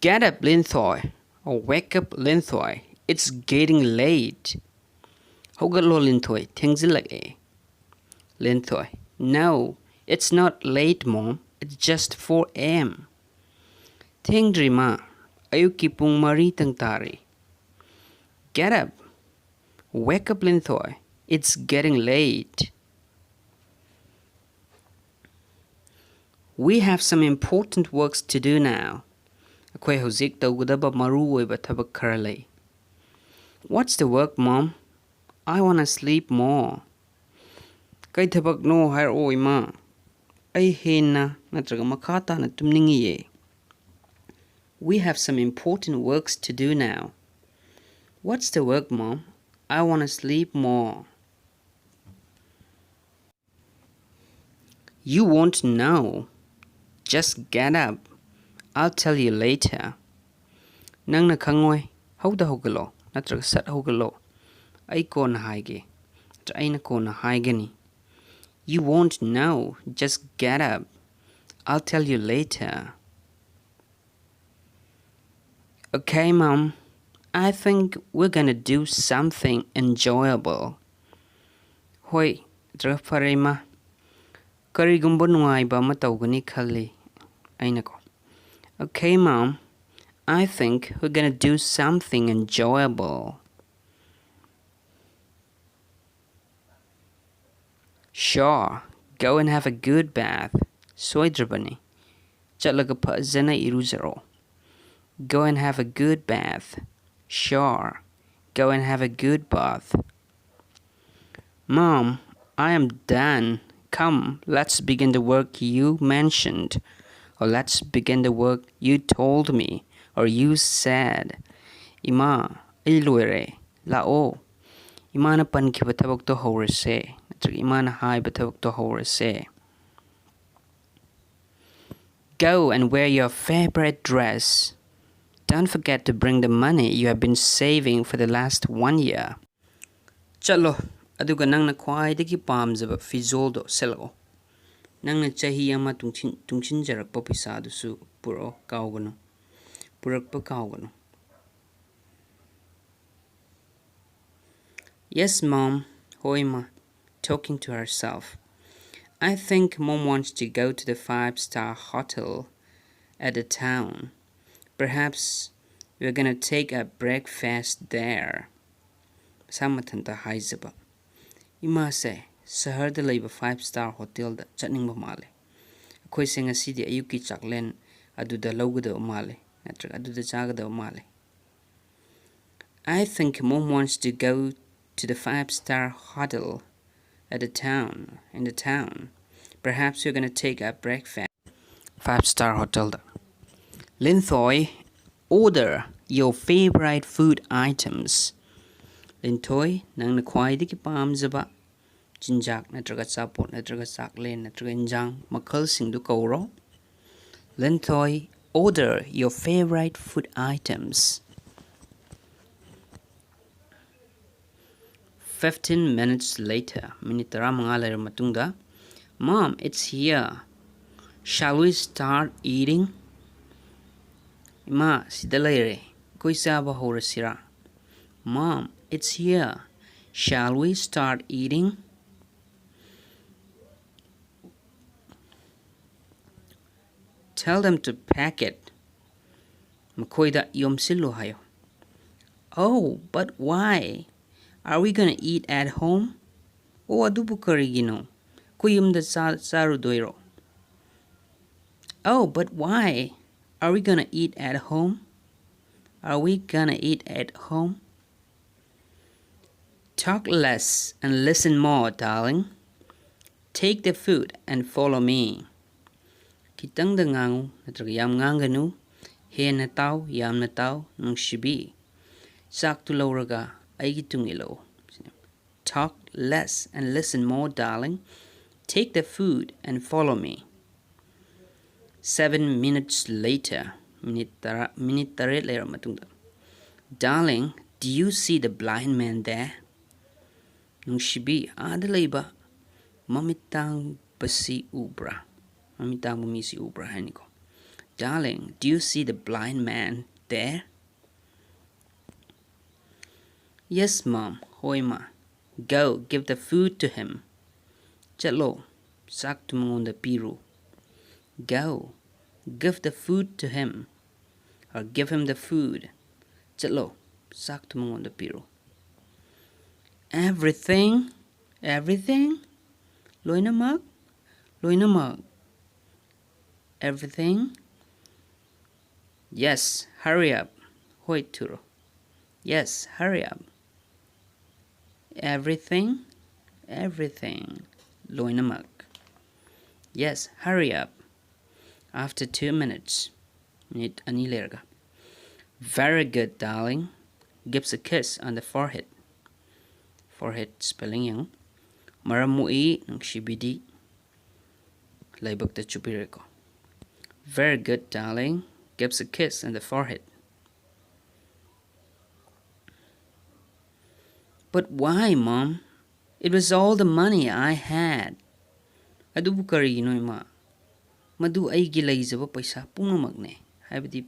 Get up, Linthoi. Or wake up, Linthoi. It's getting late. Hogalo, Linthoi. Tingzilage. Linthoi. No, it's not late, Mom. It's just 4 a.m. Tingdri ma. Ayuki pung mari tangtari. Get up. Wake up, Linthoi. It's getting late. We have some important works to do now. Akwai hojik tawgudaba maru oiba thabak khara lei. What's the work, Mom? I wanna sleep more. Kai thabak no hair oi ma. Ai henna natraga makata na tumningi ye. We have some important works to do now. What's the work, Mom? I wanna sleep more. You won't know. Just get up. I'll tell you later. Nangna khangoi hauda hogalo natraga sat hogalo. Ai kona haige. Aina kona haigani. You won't know. Just get up. I'll tell you later. Okay, Mom. I think we're gonna do something enjoyable. Hoi, drafarema. Karigumba nuaiba ama tawgani khalli. Aina ko. Okay, Mom. I think we're gonna do something enjoyable. Sure, go and have a good bath. Soidrabani. Chatlaga zana iruzaro. Go and have a good bath. Sure, go and have a good bath. Mom, I am done. Come, let's begin the work you mentioned. Or let's begin the work you told me. Or you said. Ima, iluere, lao. Imana pankiba tabak to horase. Imana hai batabak to horase. Go and wear your favorite dress. Don't forget to bring the money you have been saving for the last 1 year. Chalo, aduga nangna khwaidagi pamjaba fizoldo selo. Nangna chahi ama tungchin jarakpa paisa dusu puro kaugano. Purakpa kaugano. Yes, Mom. Hoima, talking to herself. I think Mom wants to go to the 5-star hotel at the town. Perhaps we're gonna take a breakfast there. Samatanta haizaba. Ima se, saharda laiba 5-star hotel da chatningba male. Akhoi se ngasidi ayuki chaklen aduda lawgada male. Natraga aduda chagada male. I think Mom wants to go to the 5-star hotel at the town, in the town. Perhaps we're gonna take a breakfast. 5-star hotel da. Linthoi, order your favorite food items. Linthoi, nangna khwaidagi pamjaba chinjak natraga chapot natraga chaklen natraga injang makhal singdu kauro. Linthoi, order your favorite food items. 15 minutes later, minute tara manga lair matungda, Mom, it's here. Shall we start eating? Ma, sidalaire, koi saba horasira. Mom, it's here. Shall we start eating? Tell them to pack it. Makoida yomsilu hayo. Oh, but why? Are we gonna eat at home? O adubu karigino. Kuyumda sarudoiro. Oh, but why? Are we gonna eat at home? Are we gonna eat at home? Talk less and listen more, darling. Take the food and follow me. Kitang da ngangu natraga yam nganganu. He na tau yam na tau nung shibi. Saktu lauraga aigi tungilo. Talk less and listen more, darling. Take the food and follow me. 7 minutes later, minute tare later matungda. Darling, do you see the blind man there? Nungshibi adalaiba mamitang basi ubra. Mamitang bumisi ubra haniko. Darling, do you see the blind man there? Yes, Mom. Hoi ma. Go, give the food to him. Chalo, sak tu mangunda piru. Go, give the food to him. Or give him the food. Chalo, sak tu mangunda piru. Everything? Everything? Loinamak? Loinamak? Everything? Yes, hurry up. Hoi turo. Yes, hurry up. Everything? Everything. Loinamak. Yes, hurry up. After 2 minutes. Minute ani lerga. Very good, darling. Gives a kiss on the forehead. Forehead spelling yang. Maramui ng shibidi. Laibak ta chupireko. Very good, darling. Gives a kiss on the forehead. But why, Mom? It was all the money I had. Adubu karino ima. Madu aigi laizaba paisa punamakne. Habidi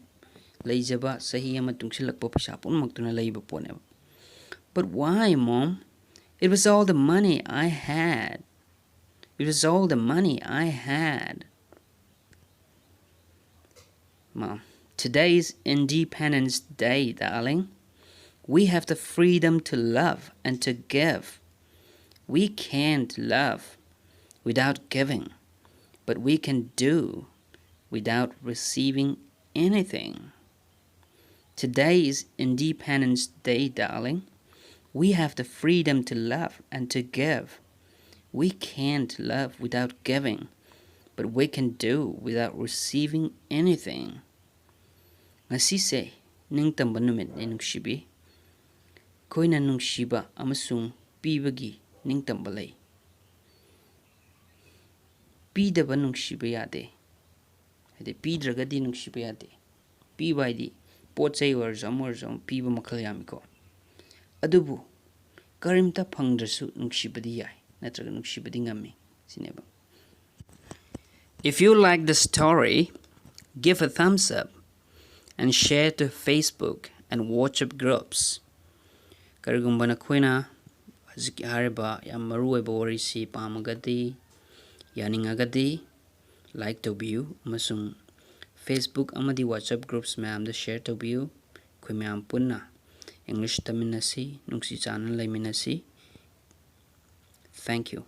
laizaba sahi ama tungsilakpa paisa punamak tuna laiba poneba. But why, Mom? It was all the money I had. It was all the money I had. Mom, today is Independence Day, darling. We have the freedom to love and to give. We can't love without giving, but we can do without receiving anything. Today is Independence Day, darling. We have the freedom to love and to give. We can't love without giving, but we can do without receiving anything. Ngasise, ningtamba numit ni nungsibi. Koina nungsiba amasung pibagi ningtamba lay. Pidaba nungsiba yade. Hade pidragadi nungsiba yade. Piba idi potsay warzam piba makalayamiko. Adubu, karimta pangdrasu nungshibadi yai, natraga nungshibadi ngami, sineba. If you like the story, give a thumbs up and share to Facebook and WhatsApp groups. Karigumba na kuina, haziki hariba ya maruwe bawarisi pamagadi, yaningagadi, like to view, masung Facebook amadi WhatsApp groups ma'am da share to view, kui ma'am punna. English taminasi, nungsi channel laiminasi. Thank you.